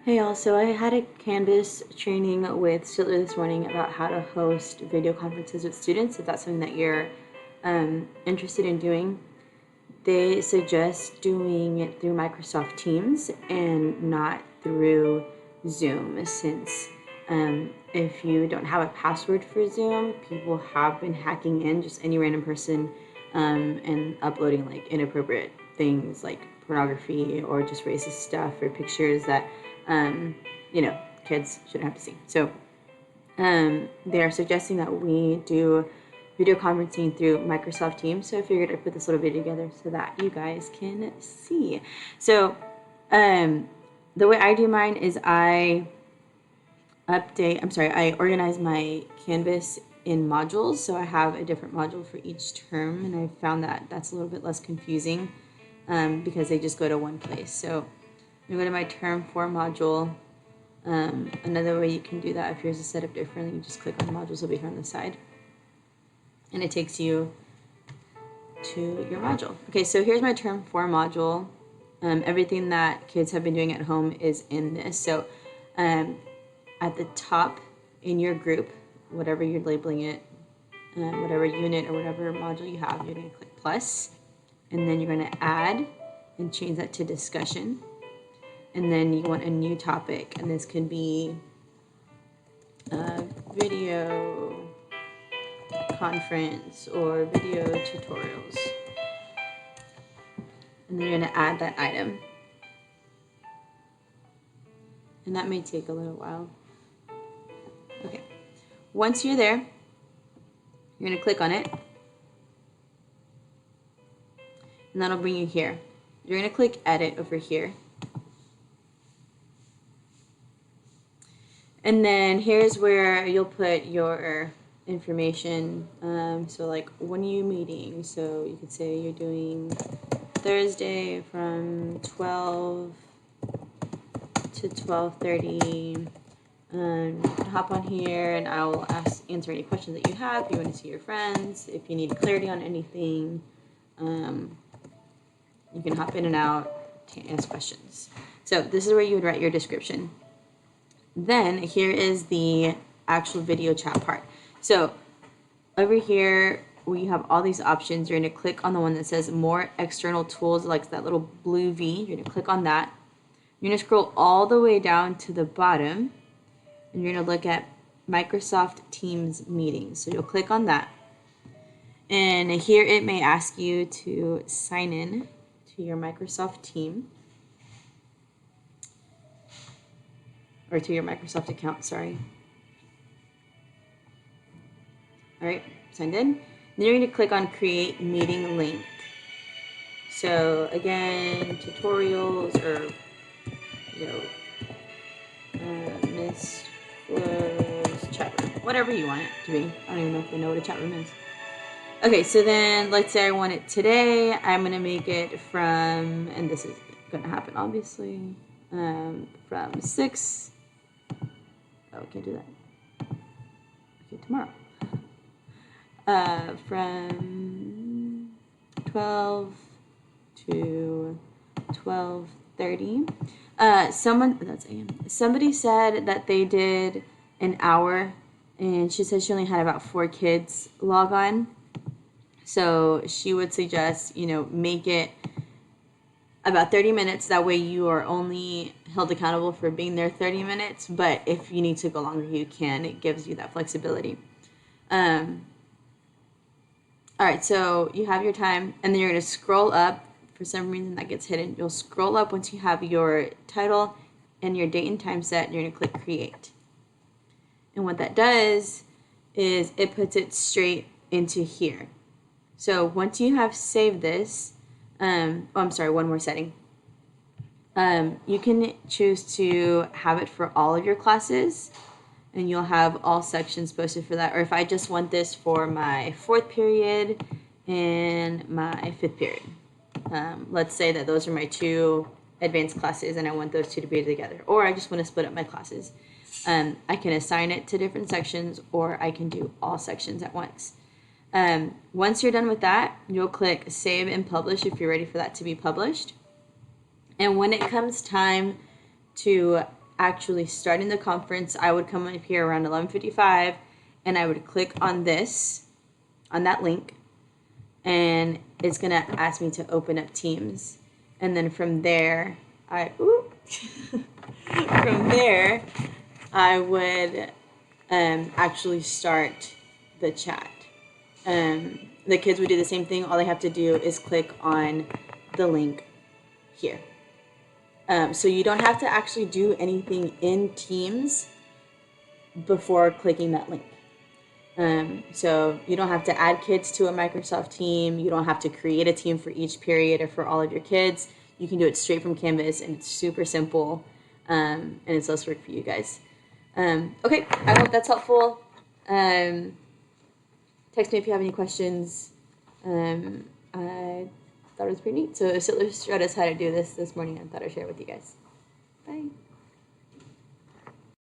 Hey y'all, so I had a Canvas training with Stiltler this morning about how to host video conferences with students, if that's something that you're interested in doing. They suggest doing it through Microsoft Teams and not through Zoom, since if you don't have a password for Zoom, people have been hacking in, just any random person, and uploading like inappropriate things like pornography or just racist stuff or pictures that kids shouldn't have to see. So they're suggesting that we do video conferencing through Microsoft Teams. So I figured I'd put this little video together so that you guys can see. So the way I do mine is I organize my Canvas in modules. So I have a different module for each term, and I found that that's a little bit less confusing because they just go to one place. So I'm going to go to my term 4 module. Another way you can do that if yours is set up differently, you just click on modules over here on the side, and it takes you to your module. Okay, so here's my term 4 module. Everything that kids have been doing at home is in this. So at the top in your group, whatever you're labeling it, whatever unit or whatever module you have, you're going to click plus, and then you're going to add and change that to discussion. And then you want a new topic, and this can be video conference or video tutorials. And then you're going to add that item. And that may take a little while. Okay. Once you're there, you're going to click on it. And that'll bring you here. You're going to click edit over here. And then here's where you'll put your information. So like, when are you meeting? So you could say you're doing Thursday from 12 to 12:30. You can hop on here and I'll answer any questions that you have. If you want to see your friends, if you need clarity on anything, you can hop in and out to ask questions. So this is where you would write your description. Then here is the actual video chat part. So over here, we have all these options. You're going to click on the one that says more external tools, like that little blue V. You're going to click on that. You're going to scroll all the way down to the bottom, and you're going to look at Microsoft Teams meetings. So you'll click on that. And here it may ask you to sign in to your Microsoft team. Or to your Microsoft account, sorry. All right, signed in. Then you're going to click on Create Meeting Link. So again, tutorials or, Miss Flo's chat room, whatever you want it to be. I don't even know if they know what a chat room is. Okay, so then let's say I want it today. I'm going to make it from, and this is going to happen obviously, from 6. Oh, can't do that. Okay, tomorrow. From 12 to 12:30. Somebody said that they did an hour, and she said she only had about 4 kids log on. So she would suggest, make it about 30 minutes. That way you are only held accountable for being there 30 minutes. But if you need to go longer, you can. It gives you that flexibility. All right, so you have your time, and then you're going to scroll up. For some reason that gets hidden. You'll scroll up once you have your title and your date and time set. You're going to click Create. And what that does is it puts it straight into here. So once you have saved this, one more setting. You can choose to have it for all of your classes, and you'll have all sections posted for that. Or if I just want this for my 4th period and my 5th period. Let's say that those are my 2 advanced classes and I want those 2 to be together. Or I just want to split up my classes. I can assign it to different sections, or I can do all sections at once. Once you're done with that, you'll click Save and Publish if you're ready for that to be published. And when it comes time to actually starting the conference, I would come up here around 11:55 and I would click on that link, and it's going to ask me to open up Teams. And then from there, from there, I would actually start the chat. The kids would do the same thing. All they have to do is click on the link here. So you don't have to actually do anything in Teams before clicking that link. So you don't have to add kids to a Microsoft team. You don't have to create a team for each period or for all of your kids. You can do it straight from Canvas, and it's super simple, and it's less work for you guys. Okay, I hope that's helpful. Text me if you have any questions. I thought it was pretty neat. So Sittler showed us how to do this morning, and I thought I'd share it with you guys. Bye.